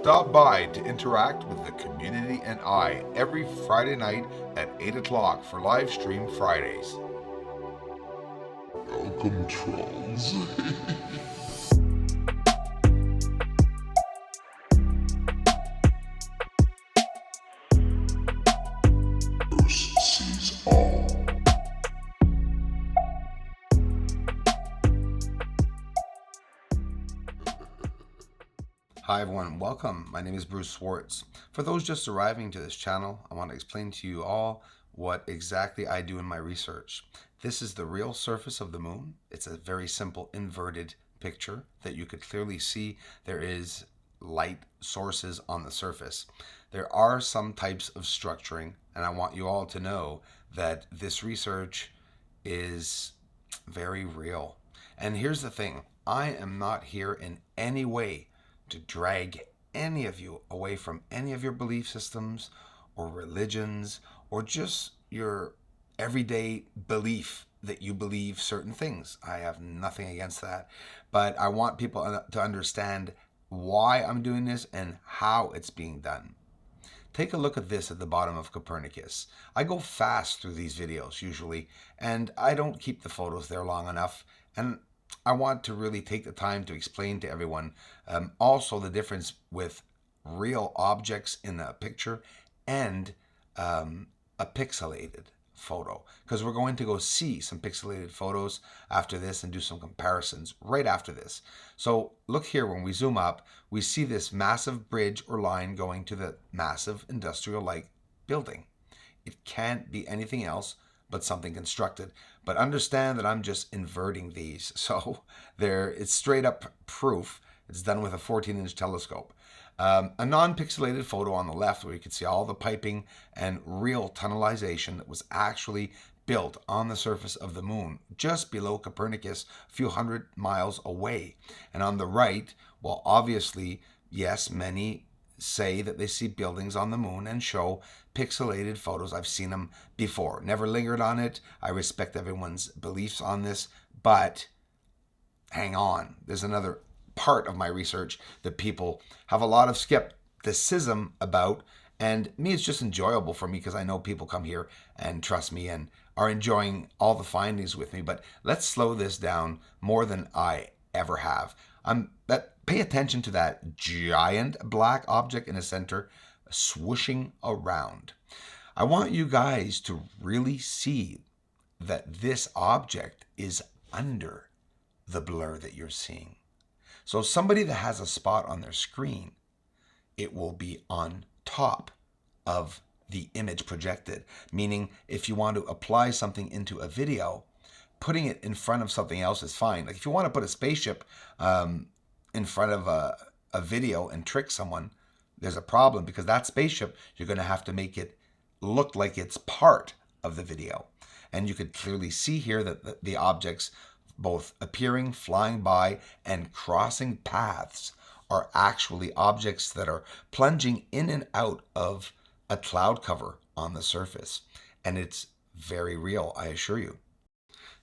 Stop by to interact with the community and I every Friday night at 8 o'clock for live stream Fridays. Welcome, trolls. First sees all. Hi everyone, welcome. My name is Bruce Swartz. For those just arriving to this channel, I want to explain to you all what exactly I do in my research. This is the real surface of the moon. It's a very simple inverted picture that you could clearly see there is light sources on the surface. There are some types of structuring, and I want you all to know that this research is very real. And here's the thing, I am not here in any way to drag any of you away from any of your belief systems or religions or just your everyday belief that you believe certain things. I have nothing against that. But I want people to understand why I'm doing this and how it's being done. Take a look at this at the bottom of Copernicus. I go fast through these videos usually, and I don't keep the photos there long enough. And I want to really take the time to explain to everyone also the difference with real objects in a picture and a pixelated photo, because we're going to go see some pixelated photos after this and do some comparisons right after this. So look here, when we zoom up, we see this massive bridge or line going to the massive industrial-like building. It can't be anything else but something constructed. But understand that I'm just inverting these. So it's straight up proof. It's done with a 14-inch telescope. A non-pixelated photo on the left where you can see all the piping and real tunnelization that was actually built on the surface of the moon, just below Copernicus, a few hundred miles away. And on the right, well, obviously, yes, many say that they see buildings on the moon and show pixelated photos. I've seen them before. Never lingered on it. I respect everyone's beliefs on this, but hang on. There's another part of my research that people have a lot of skepticism about, and me, it's just enjoyable for me because I know people come here and trust me and are enjoying all the findings with me. But let's slow this down more than I ever have. Pay attention to that giant black object in the center swooshing around. I want you guys to really see that this object is under the blur that you're seeing. So somebody that has a spot on their screen, it will be on top of the image projected. Meaning if you want to apply something into a video, putting it in front of something else is fine. Like if you want to put a spaceship in front of a video and trick someone, there's a problem, because that spaceship, you're going to have to make it look like it's part of the video. And you could clearly see here that the objects both appearing, flying by, and crossing paths are actually objects that are plunging in and out of a cloud cover on the surface. And it's very real, I assure you.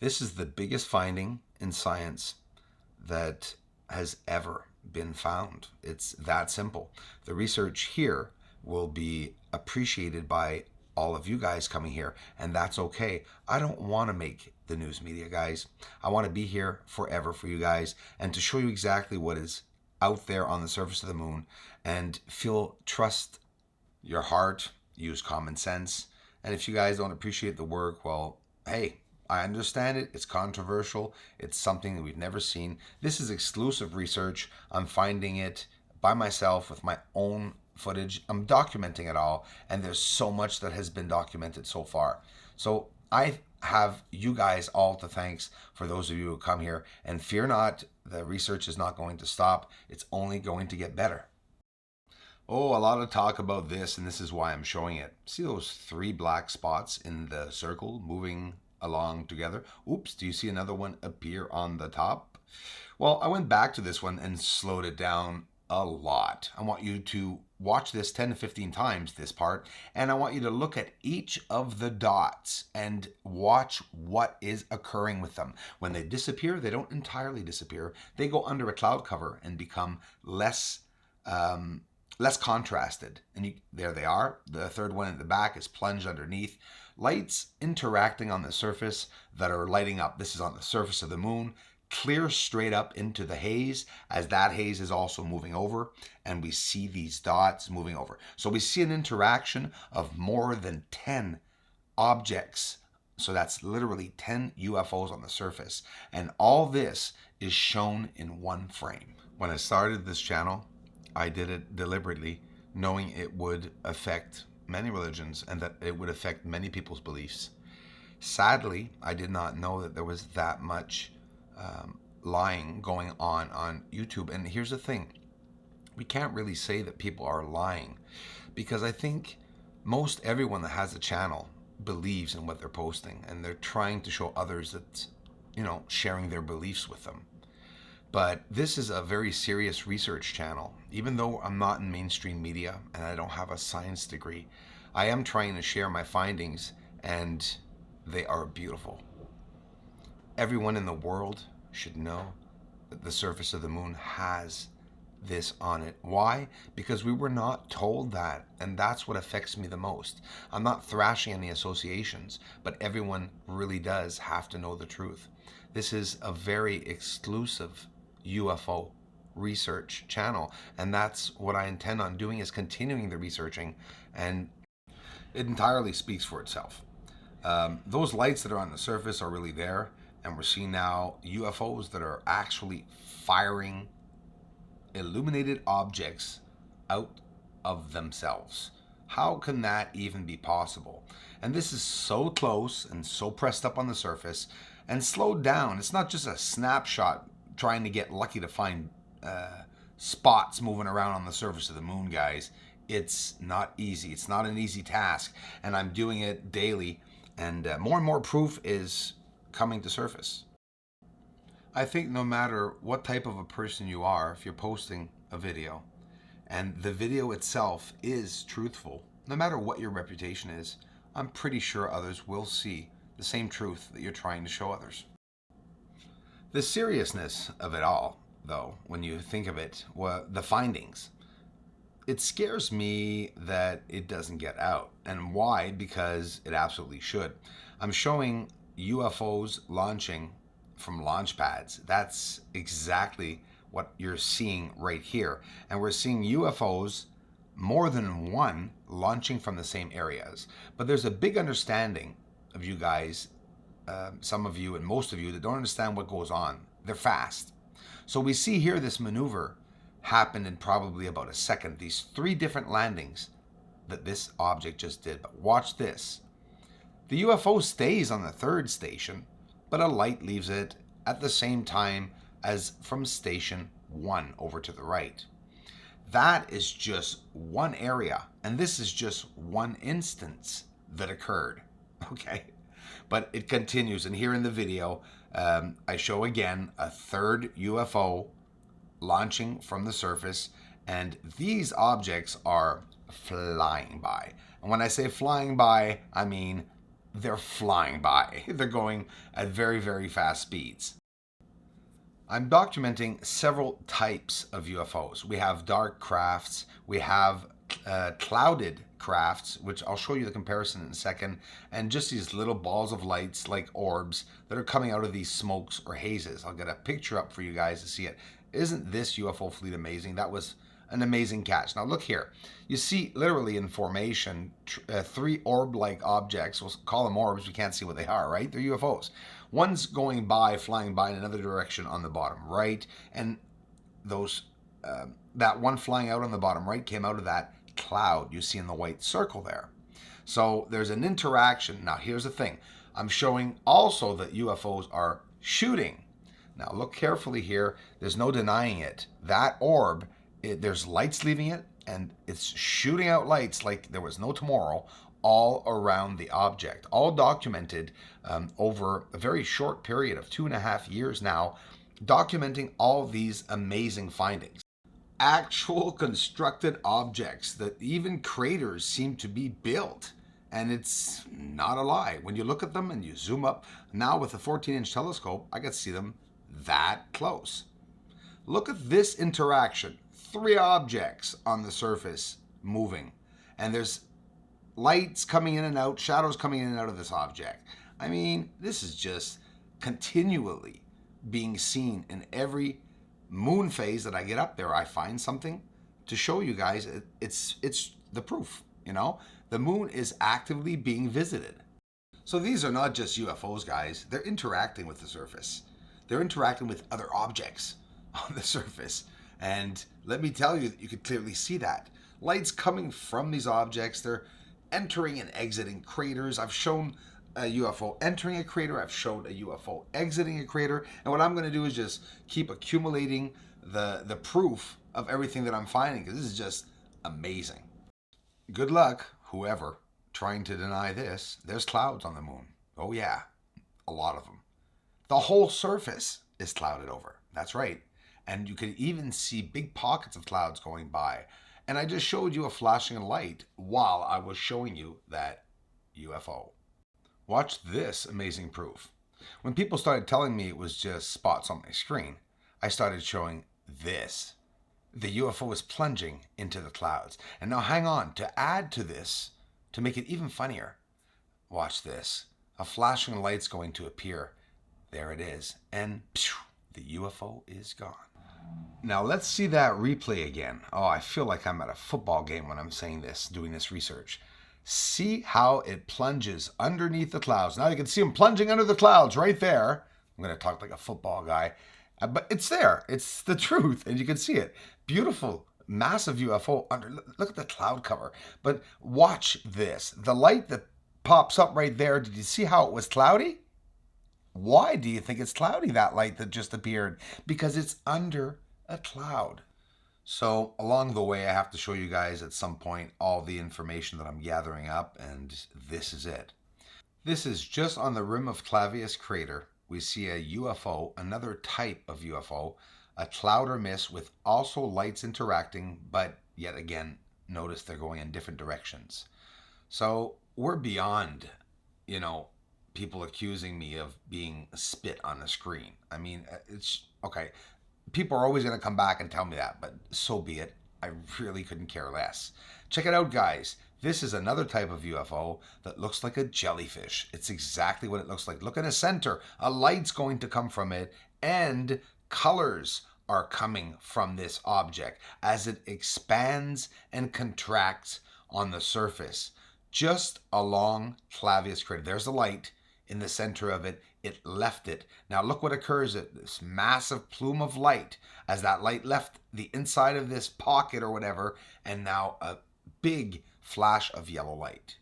This is the biggest finding in science that has ever been found. It's that simple. The research here will be appreciated by all of you guys coming here, and that's okay. I don't want to make the news media, guys. I want to be here forever for you guys and to show you exactly what is out there on the surface of the moon, and trust your heart, use common sense. And if you guys don't appreciate the work, well, hey, I understand it. It's controversial. It's something that we've never seen. This is exclusive research. I'm finding it by myself with my own footage. I'm documenting it all, and there's so much that has been documented so far. So I have you guys all to thanks for those of you who come here, and fear not, the research is not going to stop. It's only going to get better. Oh, a lot of talk about this, and this is why I'm showing it. See those 3 black spots in the circle moving along together? Oops, do you see another one appear on the top? Well, I went back to this one and slowed it down a lot. I want you to watch this 10 to 15 times, this part, and I want you to look at each of the dots and watch what is occurring with them. When they disappear, they don't entirely disappear. They go under a cloud cover and become less less contrasted. And there they are. The third one in the back is plunged underneath. Lights interacting on the surface that are lighting up. This is on the surface of the moon, clear straight up into the haze, as that haze is also moving over, and we see these dots moving over. So we see an interaction of more than 10 objects. So that's literally 10 UFOs on the surface. And all this is shown in one frame. When I started this channel, I did it deliberately, knowing it would affect many religions and that it would affect many people's beliefs. Sadly, I did not know that there was that much lying going on YouTube. And here's the thing. We can't really say that people are lying, because I think most everyone that has a channel believes in what they're posting, and they're trying to show others that, sharing their beliefs with them. But this is a very serious research channel. Even though I'm not in mainstream media and I don't have a science degree, I am trying to share my findings, and they are beautiful. Everyone in the world should know that the surface of the moon has this on it. Why? Because we were not told that, and that's what affects me the most. I'm not thrashing any associations, but everyone really does have to know the truth. This is a very exclusive UFO research channel, and that's what I intend on doing, is continuing the researching, and it entirely speaks for itself. Those lights that are on the surface are really there, and we're seeing now UFOs that are actually firing illuminated objects out of themselves. How can that even be possible? And this is so close and so pressed up on the surface and slowed down. It's not just a snapshot trying to get lucky to find spots moving around on the surface of the moon, guys. It's not easy. It's not an easy task, and I'm doing it daily, and more proof is coming to surface. I think no matter what type of a person you are, if you're posting a video and the video itself is truthful, no matter what your reputation is, I'm pretty sure others will see the same truth that you're trying to show others. The seriousness of it all, though, when you think of it, the findings, it scares me that it doesn't get out. And why? Because it absolutely should. I'm showing UFOs launching from launch pads. That's exactly what you're seeing right here. And we're seeing UFOs, more than one, launching from the same areas. But there's a big understanding of you guys, some of you and most of you, that don't understand what goes on. They're fast. So we see here this maneuver happened in probably about a second. These 3 different landings that this object just did. But watch this. The UFO stays on the 3rd station, but a light leaves it at the same time as from station 1 over to the right. That is just one area, and this is just one instance that occurred, okay? But it continues, and here in the video, I show again a 3rd UFO launching from the surface, and these objects are flying by. And when I say flying by, I mean they're flying by. They're going at very, very fast speeds. I'm documenting several types of UFOs. We have dark crafts, we have clouded crafts, which I'll show you the comparison in a second, and just these little balls of lights like orbs that are coming out of these smokes or hazes. I'll get a picture up for you guys to see it. Isn't this UFO fleet amazing? That was an amazing catch. Now look here. You see literally in formation 3 orb-like objects. We'll call them orbs. We can't see what they are, right? They're UFOs. One's going by, flying by in another direction on the bottom right, and those that one flying out on the bottom right came out of that cloud you see in the white circle there. So there's an interaction. Now here's the thing. I'm showing also that UFOs are shooting. Now look carefully here. There's no denying it. That orb, there's lights leaving it, and it's shooting out lights like there was no tomorrow all around the object. All documented over a very short period of 2.5 years now, documenting all these amazing findings. Actual constructed objects that even craters seem to be built. And it's not a lie. When you look at them and you zoom up, now with a 14-inch telescope, I can see them that close. Look at this interaction. 3 objects on the surface moving. And there's lights coming in and out, shadows coming in and out of this object. I mean, this is just continually being seen in every moon phase that I get up there. I find something to show you guys. It's the proof, you know? The moon is actively being visited. So these are not just UFOs, guys. They're interacting with the surface. They're interacting with other objects on the surface. And let me tell you, you could clearly see that. Lights coming from these objects, they're entering and exiting craters. I've shown a UFO entering a crater. I've shown a UFO exiting a crater. And what I'm going to do is just keep accumulating the proof of everything that I'm finding, because this is just amazing. Good luck, whoever, trying to deny this. There's clouds on the moon. Oh yeah, a lot of them. The whole surface is clouded over. That's right. And you could even see big pockets of clouds going by. And I just showed you a flashing light while I was showing you that UFO. Watch this amazing proof. When people started telling me it was just spots on my screen, I started showing this. The UFO is plunging into the clouds. And now hang on, to add to this, to make it even funnier, watch this. A flashing light's going to appear. There it is. And phew, the UFO is gone. Now let's see that replay again. Oh, I feel like I'm at a football game when I'm saying this, doing this research. See how it plunges underneath the clouds. Now you can see him plunging under the clouds right there. I'm going to talk like a football guy. But it's there. It's the truth. And you can see it. Beautiful, massive UFO under. Look at the cloud cover. But watch this. The light that pops up right there. Did you see how it was cloudy? Why do you think it's cloudy, that light that just appeared? Because it's under a cloud. So along the way, I have to show you guys at some point all the information that I'm gathering up, and this is it. This is just on the rim of Clavius crater. We see a UFO, another type of UFO, a cloud or mist with also lights interacting, but yet again, notice they're going in different directions. So we're beyond, people accusing me of being spit on the screen. I mean, it's okay. People are always going to come back and tell me that, but so be it. I really couldn't care less. Check it out, guys. This is another type of UFO that looks like a jellyfish. It's exactly what it looks like. Look in the center. A light's going to come from it, and colors are coming from this object as it expands and contracts on the surface. Just along Clavius crater. There's a light in the center of it. It left it. Now look what occurs at this massive plume of light as that light left the inside of this pocket or whatever, and now a big flash of yellow light.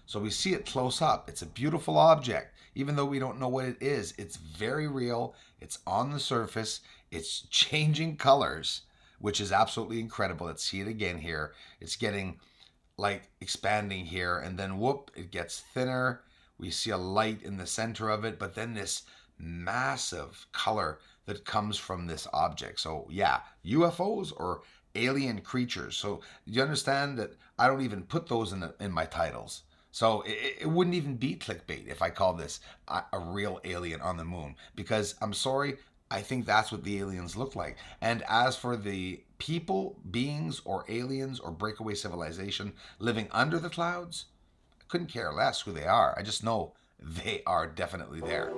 So we see it close up. It's a beautiful object. Even though we don't know what it is, it's very real. It's on the surface. It's changing colors, which is absolutely incredible. Let's see it again here. It's getting like expanding here, and then whoop, it gets thinner. We see a light in the center of it, but then this massive color that comes from this object. So yeah, UFOs or alien creatures. So you understand that I don't even put those in my titles. So it wouldn't even be clickbait if I call this a real alien on the moon, because I'm sorry, I think that's what the aliens look like. And as for the people, beings, or aliens or breakaway civilization living under the clouds, couldn't care less who they are. I just know they are definitely there.